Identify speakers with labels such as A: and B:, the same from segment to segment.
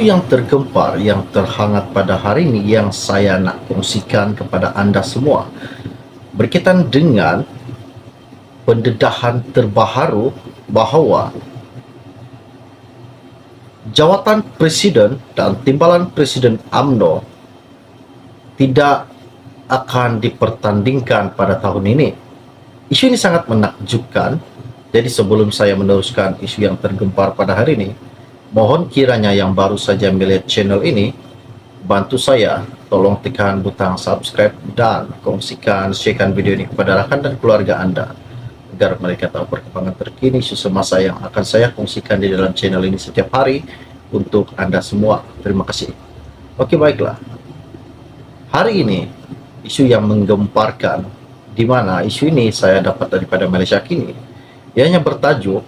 A: Isu yang tergempar, yang terhangat pada hari ini yang saya nak kongsikan kepada anda semua berkaitan dengan pendedahan terbaru bahawa jawatan Presiden dan Timbalan Presiden UMNO tidak akan dipertandingkan pada tahun ini. Isu ini sangat menakjubkan. Jadi sebelum saya meneruskan isu yang tergempar pada hari ini, mohon kiranya yang baru saja melihat channel ini, bantu saya, tolong tekan butang subscribe dan kongsikan, sharekan video ini kepada rakan dan keluarga anda, agar mereka tahu perkembangan terkini isu semasa yang akan saya kongsikan di dalam channel ini setiap hari untuk anda semua. Terima kasih. Oke, baiklah. Hari ini, isu yang menggemparkan, di mana isu ini saya dapat daripada Malaysia Kini. Ianya bertajuk,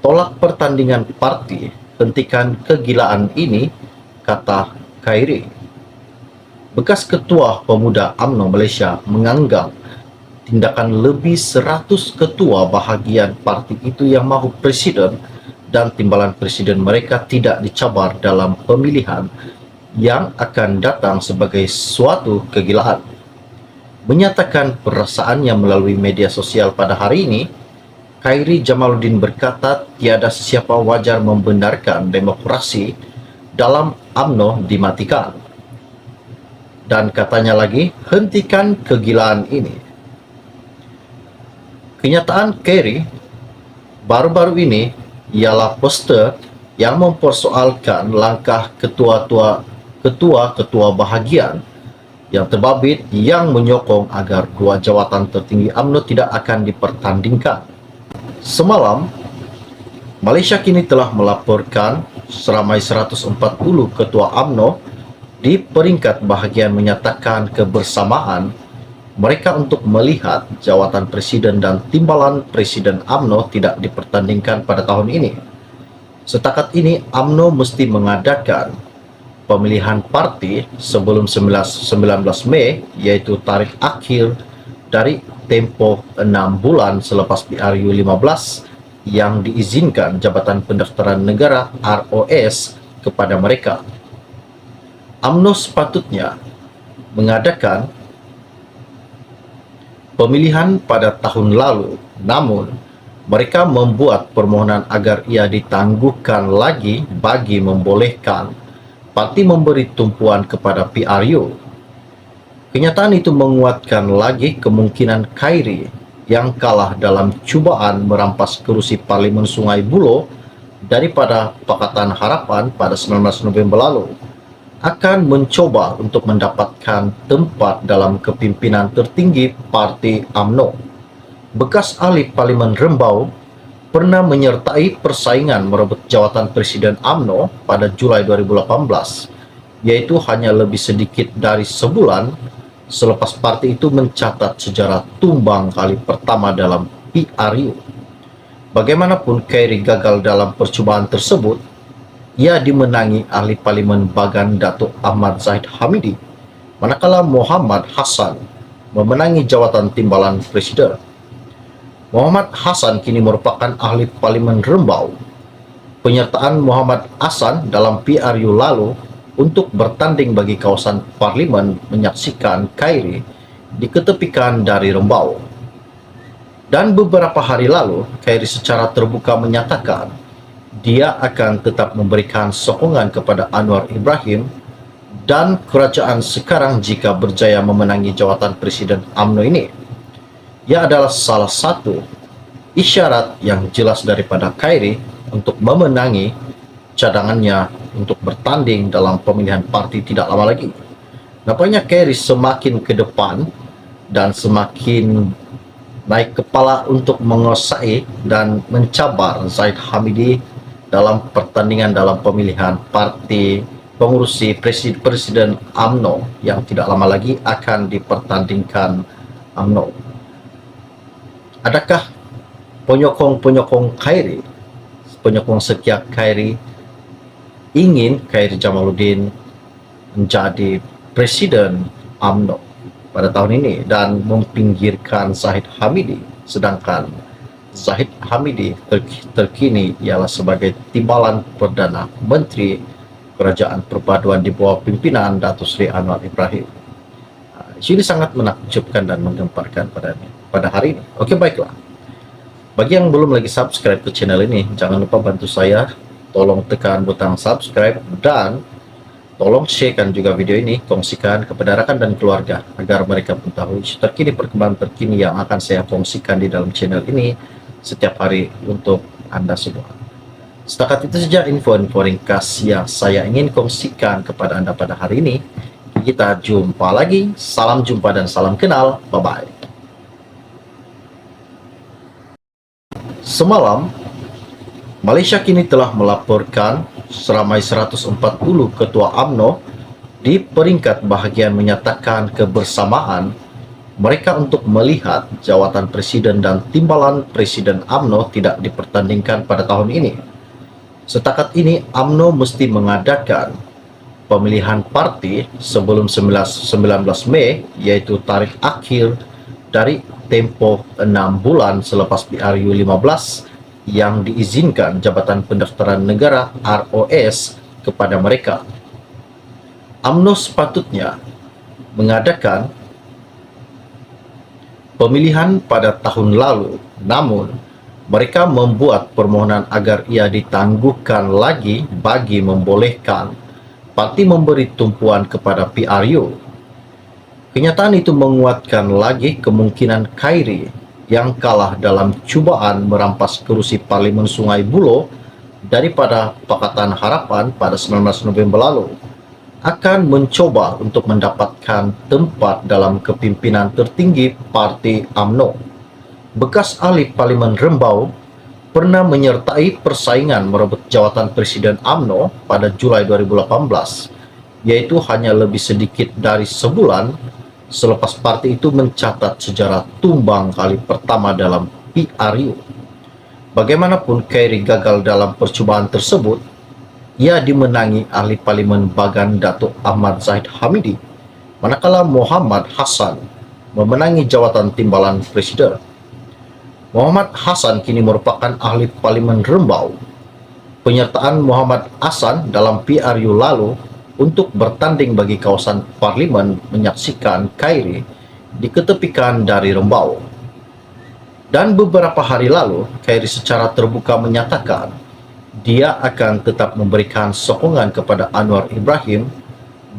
A: tolak pertandingan parti, hentikan kegilaan ini, kata Khairi. Bekas Ketua Pemuda UMNO Malaysia menganggap tindakan lebih 100 ketua bahagian parti itu yang mahu Presiden dan Timbalan Presiden mereka tidak dicabar dalam pemilihan yang akan datang sebagai suatu kegilaan. Menyatakan perasaannya melalui media sosial pada hari ini, Khairi Jamaluddin berkata tiada sesiapa wajar membenarkan demokrasi dalam UMNO dimatikan. Dan katanya lagi, hentikan kegilaan ini. Kenyataan Khairi baru-baru ini ialah poster yang mempersoalkan langkah ketua-ketua bahagian yang terbabit yang menyokong agar dua jawatan tertinggi UMNO tidak akan dipertandingkan. Semalam, Malaysia Kini telah melaporkan seramai 140 ketua UMNO di peringkat bahagian menyatakan kebersamaan mereka untuk melihat jawatan Presiden dan Timbalan Presiden UMNO tidak dipertandingkan pada tahun ini. Setakat ini, UMNO mesti mengadakan pemilihan parti sebelum 19 Mei, yaitu tarikh akhir dari tempoh 6 bulan selepas PRU 15 yang diizinkan Jabatan Pendaftaran Negara ROS kepada mereka. UMNO sepatutnya mengadakan pemilihan pada tahun lalu, namun mereka membuat permohonan agar ia ditangguhkan lagi bagi membolehkan parti memberi tumpuan kepada PRU. Kenyataan itu menguatkan lagi kemungkinan Khairi yang kalah dalam cubaan merampas kerusi Parlimen Sungai Buloh daripada Pakatan Harapan pada 19 November lalu akan mencoba untuk mendapatkan tempat dalam kepimpinan tertinggi parti UMNO. Bekas ahli Parlimen Rembau pernah menyertai persaingan merebut jawatan Presiden UMNO pada Julai 2018, yaitu hanya lebih sedikit dari sebulan selepas parti itu mencatat sejarah tumbang kali pertama dalam PRU. Bagaimanapun Khairi gagal dalam percubaan tersebut, ia dimenangi ahli Parlimen Bagan Datuk Ahmad Zahid Hamidi, manakala Muhammad Hassan memenangi jawatan Timbalan Presiden. Muhammad Hassan kini merupakan ahli Parlimen Rembau. Penyertaan Muhammad Hassan dalam PRU lalu untuk bertanding bagi kawasan Parlimen menyaksikan Khairi diketepikan dari Rembau. Dan beberapa hari lalu, Khairi secara terbuka menyatakan dia akan tetap memberikan sokongan kepada Anwar Ibrahim dan kerajaan sekarang jika berjaya memenangi jawatan Presiden UMNO ini. Ia adalah salah satu isyarat yang jelas daripada Khairi untuk memenangi cadangannya untuk bertanding dalam pemilihan parti tidak lama lagi. Nampaknya Khairi semakin ke depan dan semakin naik kepala untuk menguasai dan mencabar Zahid Hamidi dalam pertandingan dalam pemilihan parti pengurusi Presiden UMNO yang tidak lama lagi akan dipertandingkan UMNO. Adakah penyokong-penyokong Khairi, penyokong setia Khairi, ingin Khairi Jamaluddin menjadi Presiden UMNO pada tahun ini dan meminggirkan Zahid Hamidi, sedangkan Zahid Hamidi terkini ialah sebagai Timbalan Perdana Menteri Kerajaan Perpaduan di bawah pimpinan Datuk Seri Anwar Ibrahim. Ini sangat menakjubkan dan menggemparkan pada hari ini. Oke, baiklah. Bagi yang belum lagi subscribe ke channel ini, jangan lupa bantu saya, tolong tekan butang subscribe dan tolong sharekan juga video ini, kongsikan kepada rekan dan keluarga agar mereka mengetahui isu terkini, perkembangan terkini yang akan saya kongsikan di dalam channel ini setiap hari untuk Anda semua. Setakat itu saja info-info ringkas yang saya ingin kongsikan kepada Anda pada hari ini. Kita jumpa lagi. Salam jumpa dan salam kenal. Bye-bye. Semalam, Malaysia kini telah melaporkan seramai 140 ketua UMNO di peringkat bahagian menyatakan kebersamaan mereka untuk melihat jawatan presiden dan timbalan presiden UMNO tidak dipertandingkan pada tahun ini. Setakat ini, UMNO mesti mengadakan pemilihan parti sebelum 19 Mei, yaitu tarikh akhir dari tempoh 6 bulan selepas PRU 15 yang diizinkan Jabatan Pendaftaran Negara ROS kepada mereka. UMNO sepatutnya mengadakan pemilihan pada tahun lalu, namun mereka membuat permohonan agar ia ditangguhkan lagi bagi membolehkan parti memberi tumpuan kepada PRU. Kenyataan itu menguatkan lagi kemungkinan Khairi yang kalah dalam cubaan merampas kerusi Parlimen Sungai Buloh daripada Pakatan Harapan pada 19 November lalu akan mencoba untuk mendapatkan tempat dalam kepimpinan tertinggi parti UMNO. Bekas ahli Parlimen Rembau pernah menyertai persaingan merebut jawatan Presiden UMNO pada Julai 2018, yaitu hanya lebih sedikit dari sebulan selepas parti itu mencatat sejarah tumbang kali pertama dalam PRU. Bagaimanapun Khairi gagal dalam percubaan tersebut, ia dimenangi ahli Parlimen Bagan Datuk Ahmad Zahid Hamidi, manakala Muhammad Hassan memenangi jawatan timbalan Presiden. Muhammad Hassan kini merupakan ahli Parlimen Rembau. Penyertaan Muhammad Hassan dalam PRU lalu untuk bertanding bagi kawasan Parlimen menyaksikan Khairi diketepikan dari Rembau. Dan beberapa hari lalu, Khairi secara terbuka menyatakan dia akan tetap memberikan sokongan kepada Anwar Ibrahim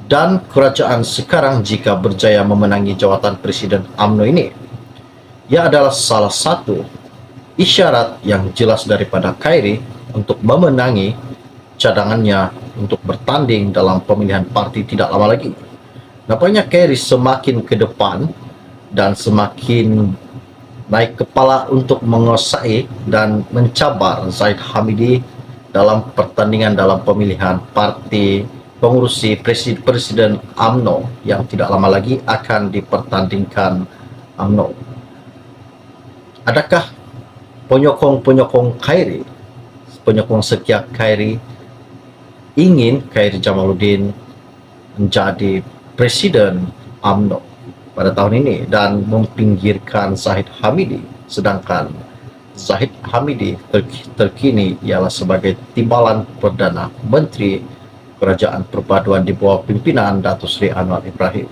A: dan kerajaan sekarang jika berjaya memenangi jawatan Presiden UMNO ini. Ia adalah salah satu isyarat yang jelas daripada Khairi untuk memenangi cadangannya untuk bertanding dalam pemilihan parti tidak lama lagi. Nampaknya Khairi semakin ke depan dan semakin naik kepala untuk menguasai dan mencabar Zahid Hamidi dalam pertandingan dalam pemilihan parti pengurusi presiden UMNO yang tidak lama lagi akan dipertandingkan UMNO. Adakah penyokong-penyokong Khairi, penyokong setia Khairi, ingin Khairi Jamaluddin menjadi presiden UMNO pada tahun ini dan meminggirkan Zahid Hamidi, sedangkan Zahid Hamidi terkini ialah sebagai timbalan Perdana Menteri Kerajaan Perpaduan di bawah pimpinan Datuk Seri Anwar Ibrahim.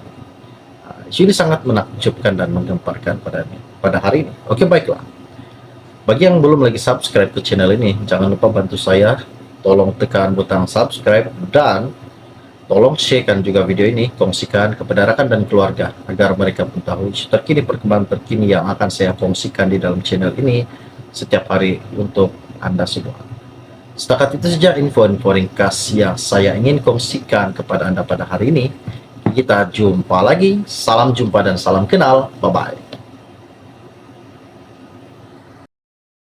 A: Ini sangat menakjubkan dan menggemparkan pada hari ini. Oke, baiklah. Bagi yang belum lagi subscribe ke channel ini, jangan lupa bantu saya, tolong tekan butang subscribe dan tolong sharekan juga video ini, kongsikan kepada rekan dan keluarga agar mereka mengetahui isu terkini, perkembangan terkini yang akan saya kongsikan di dalam channel ini setiap hari untuk Anda semua. Setakat itu saja info-info ringkas yang saya ingin kongsikan kepada Anda pada hari ini. Kita jumpa lagi. Salam jumpa dan salam kenal. Bye-bye.